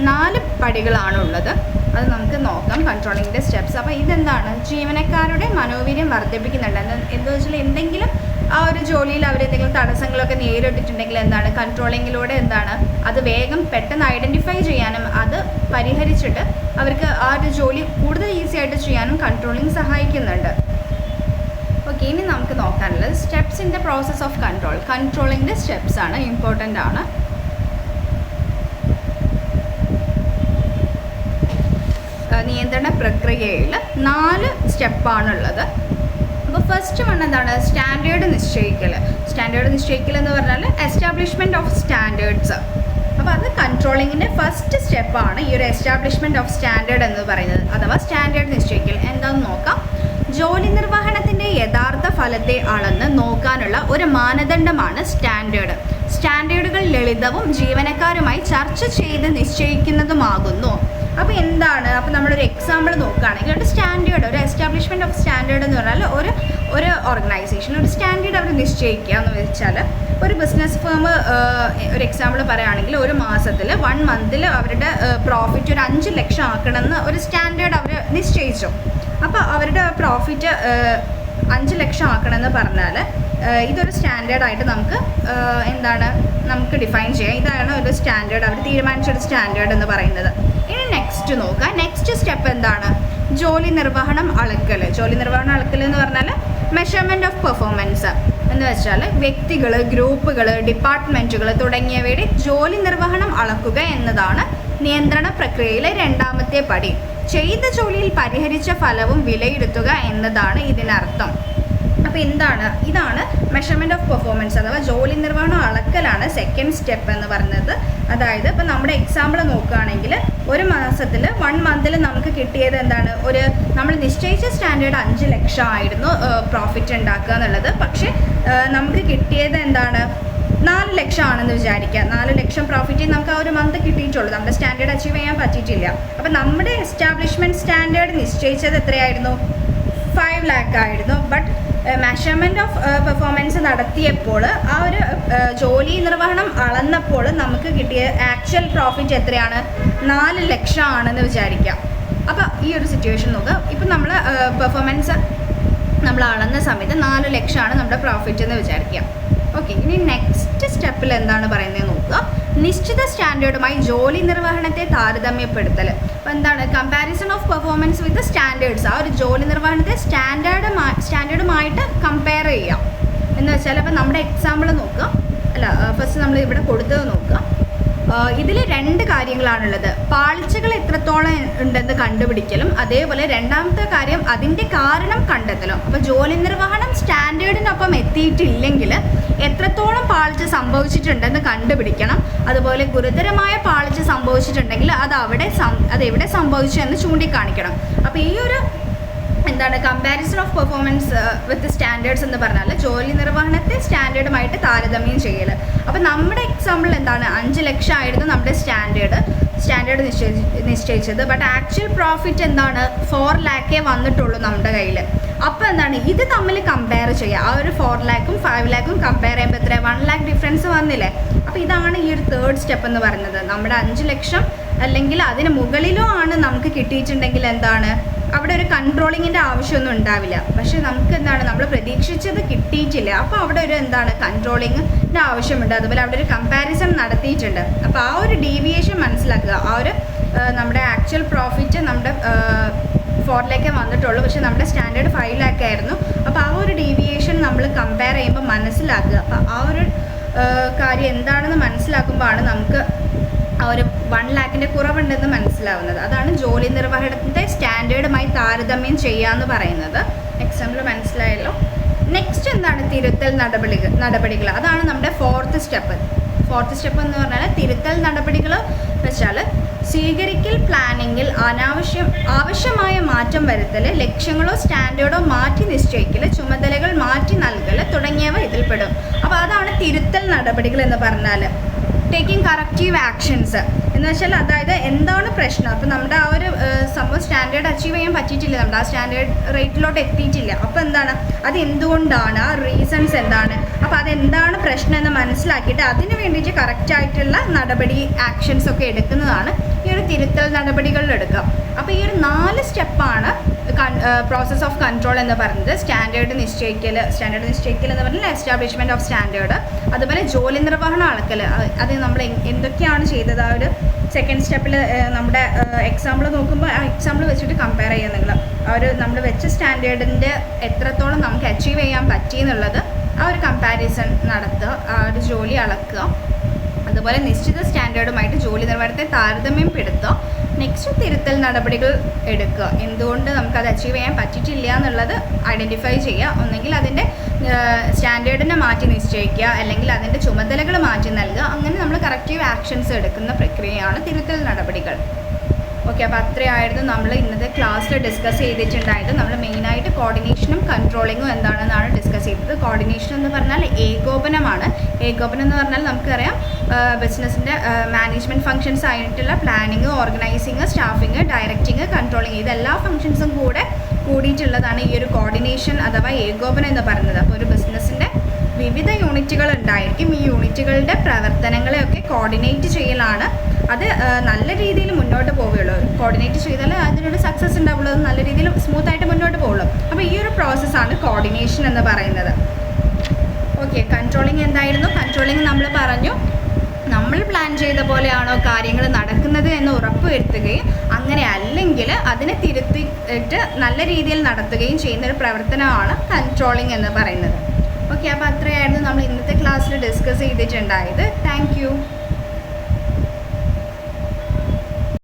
4 പടികളാണുള്ളത്. അത് നമുക്ക് നോക്കാം, കൺട്രോളിങ്ങിൻ്റെ സ്റ്റെപ്സ്. അപ്പോൾ ഇതെന്താണ്, ജീവനക്കാരുടെ മനോവീര്യം വർദ്ധിപ്പിക്കുന്നുണ്ട്. എന്താ വെച്ചാൽ എന്തെങ്കിലും ആ ഒരു ജോലിയിൽ അവരെന്തെങ്കിലും തടസ്സങ്ങളൊക്കെ നേരിട്ടിട്ടുണ്ടെങ്കിൽ എന്താണ് കൺട്രോളിങ്ങിലൂടെ എന്താണ് അത് വേഗം പെട്ടെന്ന് ഐഡൻറ്റിഫൈ ചെയ്യാനും അത് പരിഹരിച്ചിട്ട് അവർക്ക് ആ ഒരു ജോലി കൂടുതൽ ഈസി ആയിട്ട് ചെയ്യാനും കൺട്രോളിങ് സഹായിക്കുന്നുണ്ട്. ഓക്കെ, ഇനി നമുക്ക് നോക്കാനുള്ളത് steps in the process of control. കൺട്രോളിങ്ങിൻ്റെ സ്റ്റെപ്സ് ആണ്, ഇമ്പോർട്ടൻ്റ് ആണ്. നിയന്ത്രണ പ്രക്രിയയിൽ 4 സ്റ്റെപ്പാണുള്ളത്. അപ്പോൾ ഫസ്റ്റ് വൺ എന്താണ്, സ്റ്റാൻഡേർഡ് നിശ്ചയിക്കൽ. സ്റ്റാൻഡേർഡ് നിശ്ചയിക്കൽ എന്ന് പറഞ്ഞാൽ എസ്റ്റാബ്ലിഷ്മെൻറ്റ് ഓഫ് സ്റ്റാൻഡേർഡ്സ്. അപ്പോൾ അത് കൺട്രോളിങ്ങിൻ്റെ ഫസ്റ്റ് സ്റ്റെപ്പാണ് ഈ ഒരു എസ്റ്റാബ്ലിഷ്മെൻറ്റ് ഓഫ് സ്റ്റാൻഡേർഡ് എന്ന് പറയുന്നത്, അഥവാ സ്റ്റാൻഡേർഡ് നിശ്ചയിക്കൽ. എന്താണെന്ന് നോക്കാം. ജോലി നിർവഹണത്തിൻ്റെ യഥാർത്ഥ ഫലത്തെ അളന്ന് നോക്കാനുള്ള ഒരു മാനദണ്ഡമാണ് സ്റ്റാൻഡേർഡ്. സ്റ്റാൻഡേർഡുകൾ ലളിതവും ജീവനക്കാരുമായി ചർച്ച ചെയ്ത് നിശ്ചയിക്കുന്നതുമാകുന്നു. അപ്പോൾ എന്താണ്, അപ്പോൾ നമ്മളൊരു എക്സാമ്പിൾ നോക്കുകയാണെങ്കിൽ ഒരു സ്റ്റാൻഡേർഡ്, ഒരു എസ്റ്റാബ്ലിഷ്മെൻറ്റ് ഓഫ് സ്റ്റാൻഡേർഡ് എന്ന് പറഞ്ഞാൽ ഒരു ഓർഗനൈസേഷൻ ഒരു സ്റ്റാൻഡേർഡ് അവർ നിശ്ചയിക്കുക എന്ന് വെച്ചാൽ ഒരു ബിസിനസ് ഫേം ഒരു എക്സാമ്പിൾ പറയുകയാണെങ്കിൽ ഒരു മാസത്തിൽ 1 മന്തിൽ അവരുടെ പ്രോഫിറ്റ് ഒരു 5 ലക്ഷം ആക്കണമെന്ന് ഒരു സ്റ്റാൻഡേർഡ് അവർ നിശ്ചയിച്ചു. അപ്പോൾ അവരുടെ പ്രോഫിറ്റ് 5 ലക്ഷം ആക്കണമെന്ന് പറഞ്ഞാൽ ഇതൊരു സ്റ്റാൻഡേർഡായിട്ട് നമുക്ക് ഡിഫൈൻ ചെയ്യാം. ഇതാണ് ഒരു സ്റ്റാൻഡേർഡ്, അവർ തീരുമാനിച്ചൊരു സ്റ്റാൻഡേർഡ് എന്ന് പറയുന്നത്. ഇനി നെക്സ്റ്റ് നോക്കാം. നെക്സ്റ്റ് സ്റ്റെപ്പ് എന്താണ്, ജോലി നിർവഹണം അളക്കൽ. ജോലി നിർവഹണം അളക്കൽ എന്ന് പറഞ്ഞാൽ മെഷർമെൻറ്റ് ഓഫ് പെർഫോമൻസ് എന്ന് വെച്ചാൽ വ്യക്തികൾ, ഗ്രൂപ്പുകൾ, ഡിപ്പാർട്ട്മെൻറ്റുകൾ തുടങ്ങിയവയുടെ ജോലി നിർവഹണം അളക്കുക എന്നതാണ് നിയന്ത്രണ പ്രക്രിയയിലെ 2ാമത്തെ പടി. ചെയ്ത ജോലിയിൽ പരിഹരിച്ച ഫലവും വിലയിരുത്തുക എന്നതാണ് ഇതിനർത്ഥം. അപ്പോൾ ഇതാണ് മെഷർമെൻറ്റ് ഓഫ് പെർഫോമൻസ് അഥവാ ജോലി നിർവഹണം അളക്കലാണ് സെക്കൻഡ് സ്റ്റെപ്പ് എന്ന് പറയുന്നത്. അതായത് ഇപ്പോൾ നമ്മുടെ എക്സാമ്പിൾ നോക്കുകയാണെങ്കിൽ ഒരു മാസത്തിൽ 1 മന്തിൽ നമുക്ക് കിട്ടിയത് എന്താണ്, നമ്മൾ നിശ്ചയിച്ച സ്റ്റാൻഡേർഡ് 5 ലക്ഷം ആയിരുന്നു പ്രോഫിറ്റ് ഉണ്ടാക്കുക എന്നുള്ളത്. പക്ഷേ നമുക്ക് കിട്ടിയത് എന്താണ്, 4 ലക്ഷം ആണെന്ന് വിചാരിക്കുക. 4 ലക്ഷം പ്രോഫിറ്റ് നമുക്ക് ആ ഒരു മന്ത് കിട്ടിയിട്ടുള്ളൂ, നമ്മുടെ സ്റ്റാൻഡേർഡ് അച്ചീവ് ചെയ്യാൻ പറ്റിയിട്ടില്ല. അപ്പോൾ നമ്മുടെ എസ്റ്റാബ്ലിഷ്മെൻറ്റ് സ്റ്റാൻഡേർഡ് നിശ്ചയിച്ചത് എത്രയായിരുന്നു, 5 lakh ആയിരുന്നു. ബട്ട് മെഷർമെൻറ്റ് ഓഫ് പെർഫോമൻസ് നടത്തിയപ്പോൾ ആ ഒരു ജോലി നിർവഹണം അളന്നപ്പോൾ നമുക്ക് കിട്ടിയ ആക്ച്വൽ പ്രോഫിറ്റ് എത്രയാണ്, 4 ലക്ഷം ആണെന്ന് വിചാരിക്കാം. അപ്പോൾ ഈ ഒരു സിറ്റുവേഷൻ നോക്കുക. ഇപ്പം നമ്മൾ പെർഫോമൻസ് നമ്മൾ അളന്ന സമയത്ത് 4 ലക്ഷമാണ് നമ്മുടെ പ്രോഫിറ്റ് എന്ന് വിചാരിക്കുക. ഓക്കെ, ഇനി നെക്സ്റ്റ് സ്റ്റെപ്പിൽ എന്താണ് പറയുന്നത് നോക്കുക. നിശ്ചിത സ്റ്റാൻഡേർഡുമായി ജോലി നിർവഹണത്തെ താരതമ്യപ്പെടുത്തൽ. അപ്പോൾ എന്താണ്, comparison of performance with standards. ആ ഒരു ജോലി നിർവഹണത്തെ സ്റ്റാൻഡേർഡുമായിട്ട് കമ്പയർ ചെയ്യാം എന്ന് വെച്ചാൽ, അപ്പോൾ നമ്മുടെ എക്സാമ്പിൾ നോക്കുക. ഫസ്റ്റ് നമ്മൾ ഇവിടെ കൊടുത്തത് നോക്കുക. ഇതിൽ 2 കാര്യങ്ങളാണുള്ളത്. പാളിച്ചകൾ എത്രത്തോളം ഉണ്ടെന്ന് കണ്ടുപിടിക്കലും അതേപോലെ 2ാമത്തെ കാര്യം അതിൻ്റെ കാരണം കണ്ടെത്തലും. അപ്പോൾ ജോലി നിർവഹണം സ്റ്റാൻഡേർഡിനൊപ്പം എത്തിയിട്ടില്ലെങ്കിൽ എത്രത്തോളം പാളിച്ച സംഭവിച്ചിട്ടുണ്ടെന്ന് കണ്ടുപിടിക്കണം. അതുപോലെ ഗുരുതരമായ പാളിച്ച സംഭവിച്ചിട്ടുണ്ടെങ്കിൽ അത് എവിടെ സംഭവിച്ചു എന്ന് ചൂണ്ടിക്കാണിക്കണം. അപ്പോൾ ഈ ഒരു comparison of performance with standards എന്ന് പറഞ്ഞാൽ ജോലി നിർവഹണത്തെ സ്റ്റാൻഡേർഡുമായിട്ട് താരതമ്യം ചെയ്യൽ. അപ്പോൾ നമ്മുടെ എക്സാമ്പിൾ 5 ലക്ഷം ആയിരുന്നു നമ്മുടെ സ്റ്റാൻഡേർഡ് നിശ്ചയിച്ചത്. ബട്ട് ആക്ച്വൽ പ്രോഫിറ്റ് 4 lakh വന്നിട്ടുള്ളൂ നമ്മുടെ കയ്യിൽ. അപ്പോൾ ഇത് തമ്മിൽ കമ്പയർ ചെയ്യുക. ആ ഒരു 4 lakhും 5 lakhും കമ്പയർ ചെയ്യുമ്പോൾ എത്ര, 1 lakh ഡിഫറൻസ് വന്നില്ലേ. അപ്പോൾ ഇതാണ് ഈ ഒരു 3rd സ്റ്റെപ്പ് എന്ന് പറയുന്നത്. നമ്മുടെ 5 ലക്ഷം അല്ലെങ്കിൽ അതിന് മുകളിലോ ആണ് നമുക്ക് കിട്ടിയിട്ടുണ്ടെങ്കിൽ അവിടെ ഒരു കൺട്രോളിങ്ങിൻ്റെ ആവശ്യമൊന്നും ഉണ്ടാവില്ല. പക്ഷേ നമുക്ക് നമ്മൾ പ്രതീക്ഷിച്ചത് കിട്ടിയിട്ടില്ല. അപ്പോൾ അവിടെ ഒരു കൺട്രോളിങ്ങിൻ്റെ ആവശ്യമുണ്ട്. അതുപോലെ അവിടെ ഒരു കമ്പാരിസൺ നടത്തിയിട്ടുണ്ട്. അപ്പോൾ ആ ഒരു ഡീവിയേഷൻ മനസ്സിലാക്കുക. ആ ഒരു നമ്മുടെ ആക്ച്വൽ പ്രോഫിറ്റ് നമ്മുടെ 4 lakh വന്നിട്ടുള്ളൂ, പക്ഷേ നമ്മുടെ സ്റ്റാൻഡേർഡ് 5 lakh ആയിരുന്നു. അപ്പോൾ ആ ഒരു ഡീവിയേഷൻ നമ്മൾ കമ്പയർ ചെയ്യുമ്പോൾ മനസ്സിലാക്കുക. അപ്പോൾ ആ ഒരു കാര്യം എന്താണെന്ന് മനസ്സിലാക്കുമ്പോഴാണ് നമുക്ക് ആ ഒരു 1 lakhൻ്റെ കുറവുണ്ടെന്ന് മനസ്സിലാവുന്നത്. അതാണ് ജോലി നിർവഹണത്തിൻ്റെ സ്റ്റാൻഡേർഡുമായി താരതമ്യം ചെയ്യുക എന്ന് പറയുന്നത്. എക്സാമ്പിൾ മനസ്സിലായല്ലോ. നെക്സ്റ്റ് എന്താണ് തിരുത്തൽ നടപടികൾ അതാണ് നമ്മുടെ ഫോർത്ത് സ്റ്റെപ്പ് എന്ന് പറഞ്ഞാൽ തിരുത്തൽ നടപടികൾ വെച്ചാൽ സ്വീകരിക്കൽ പ്ലാനിങ്ങിൽ ആവശ്യമായ മാറ്റം വരുത്തൽ, ലക്ഷ്യങ്ങളോ സ്റ്റാൻഡേർഡോ മാറ്റി നിശ്ചയിക്കൽ, ചുമതലകൾ മാറ്റി നൽകൽ തുടങ്ങിയവ ഇതിൽപ്പെടും. അപ്പോൾ അതാണ് തിരുത്തൽ നടപടികൾ എന്ന് പറഞ്ഞാൽ. ടേക്കിംഗ് കറക്റ്റീവ് ആക്ഷൻസ് എന്ന് വെച്ചാൽ അതായത് എന്താണ് പ്രശ്നം, അപ്പോൾ നമ്മുടെ ആ ഒരു സംഭവം സ്റ്റാൻഡേർഡ് അച്ചീവ് ചെയ്യാൻ പറ്റിയിട്ടില്ല, നമ്മുടെ ആ സ്റ്റാൻഡേർഡ് റേറ്റിലോട്ട് എത്തിയിട്ടില്ല, അപ്പോൾ എന്താണ് അത് എന്തുകൊണ്ടാണ്, ആ റീസൺസ് എന്താണ്, അപ്പോൾ അതെന്താണ് പ്രശ്നം എന്ന് മനസ്സിലാക്കിയിട്ട് അതിന് വേണ്ടിയിട്ട് കറക്റ്റായിട്ടുള്ള നടപടി ആക്ഷൻസ് ഒക്കെ എടുക്കുന്നതാണ് ഈ ഒരു തിരുത്തൽ നടപടികളിൽ എടുക്കുക. അപ്പോൾ ഈ ഒരു 4 സ്റ്റെപ്പാണ് പ്രോസസ് ഓഫ് കൺട്രോൾ എന്ന് പറയുന്നത്. സ്റ്റാൻഡേർഡ് നിശ്ചയിക്കൽ എന്ന് പറഞ്ഞാൽ എസ്റ്റാബ്ലിഷ്മെൻറ്റ് ഓഫ് സ്റ്റാൻഡേർഡ്, അതുപോലെ ജോലി നിർവഹണം അളക്കൽ, അത് നമ്മൾ എന്തൊക്കെയാണ് ചെയ്തത് ആ ഒരു സെക്കൻഡ് സ്റ്റെപ്പിൽ നമ്മുടെ എക്സാമ്പിൾ നോക്കുമ്പോൾ ആ എക്സാമ്പിൾ വെച്ചിട്ട് കമ്പയർ ചെയ്യുക നിങ്ങൾ ആ ഒരു നമ്മൾ വെച്ച സ്റ്റാൻഡേർഡിൻ്റെ എത്രത്തോളം നമുക്ക് അച്ചീവ് ചെയ്യാൻ പറ്റിയെന്നുള്ളത് ആ ഒരു കമ്പാരിസൺ നടത്തുക, ആ ഒരു ജോലി അളക്കുക, അതുപോലെ നിശ്ചിത സ്റ്റാൻഡേർഡുമായിട്ട് ജോലി നിലവാരത്തെ താരതമ്യപ്പെടുത്തുക. നെക്സ്റ്റ് തിരുത്തൽ നടപടികൾ എടുക്കുക, എന്തുകൊണ്ട് നമുക്കത് അച്ചീവ് ചെയ്യാൻ പറ്റിയിട്ടില്ല എന്നുള്ളത് ഐഡൻറ്റിഫൈ ചെയ്യുക, ഒന്നെങ്കിൽ അതിൻ്റെ സ്റ്റാൻഡേർഡിനെ മാറ്റി നിശ്ചയിക്കുക, അല്ലെങ്കിൽ അതിൻ്റെ ചുമതലകൾ മാറ്റി നൽകുക. അങ്ങനെ നമ്മൾ കറക്റ്റീവ് ആക്ഷൻസ് എടുക്കുന്ന പ്രക്രിയയാണ് തിരുത്തൽ നടപടികൾ. ഓക്കെ, അപ്പോൾ അത്രയായിരുന്നു നമ്മൾ ഇന്നത്തെ ക്ലാസ്സിൽ ഡിസ്കസ് ചെയ്തിട്ടുണ്ടായത്. നമ്മൾ മെയിനായിട്ട് കോർഡിനേഷനും കൺട്രോളിങ്ങും എന്താണെന്നാണ് ഡിസ്കസ് ചെയ്തത്. കോർഡിനേഷൻ എന്ന് പറഞ്ഞാൽ ഏകോപനമാണ്. ഏകോപനം എന്ന് പറഞ്ഞാൽ നമുക്കറിയാം ബിസിനസ്സിൻ്റെ മാനേജ്മെൻറ്റ് ഫങ്ഷൻസ് ആയിട്ടുള്ള planning, organising, staffing, directing, controlling, ഇതെല്ലാ ഫങ്ഷൻസും കൂടിയിട്ടുള്ളതാണ് ഈ ഒരു കോർഡിനേഷൻ അഥവാ ഏകോപനം എന്ന് പറയുന്നത്. അപ്പോൾ ഒരു ബിസിനസ്സിൻ്റെ വിവിധ യൂണിറ്റുകൾ ഉണ്ടായിരിക്കും. ഈ യൂണിറ്റുകളുടെ പ്രവർത്തനങ്ങളെയൊക്കെ കോർഡിനേറ്റ് ചെയ്യലാണ് അത് നല്ല രീതിയിൽ മുന്നോട്ട് പോവുകയുള്ളൂ. കോർഡിനേറ്റ് ചെയ്താൽ അതിനൊരു സക്സസ് ഉണ്ടാവുള്ളൂ, അത് നല്ല രീതിയിൽ സ്മൂത്തായിട്ട് മുന്നോട്ട് പോകുള്ളൂ. അപ്പോൾ ഈ ഒരു പ്രോസസ്സാണ് കോർഡിനേഷൻ എന്ന് പറയുന്നത്. ഓക്കെ, കൺട്രോളിങ് എന്തായിരുന്നു? കൺട്രോളിങ് നമ്മൾ പറഞ്ഞു, നമ്മൾ പ്ലാൻ ചെയ്ത പോലെയാണോ കാര്യങ്ങൾ നടക്കുന്നത് എന്ന് ഉറപ്പുവരുത്തുകയും അങ്ങനെ അല്ലെങ്കിൽ അതിനെ തിരുത്തിയിട്ട് നല്ല രീതിയിൽ നടത്തുകയും ചെയ്യുന്നൊരു പ്രവർത്തനമാണ് കൺട്രോളിങ് എന്ന് പറയുന്നത്. ഓക്കെ, അപ്പോൾ അത്രയായിരുന്നു നമ്മൾ ഇന്നത്തെ ക്ലാസ്സിൽ ഡിസ്കസ് ചെയ്തിട്ടുണ്ടായത്. Thank you.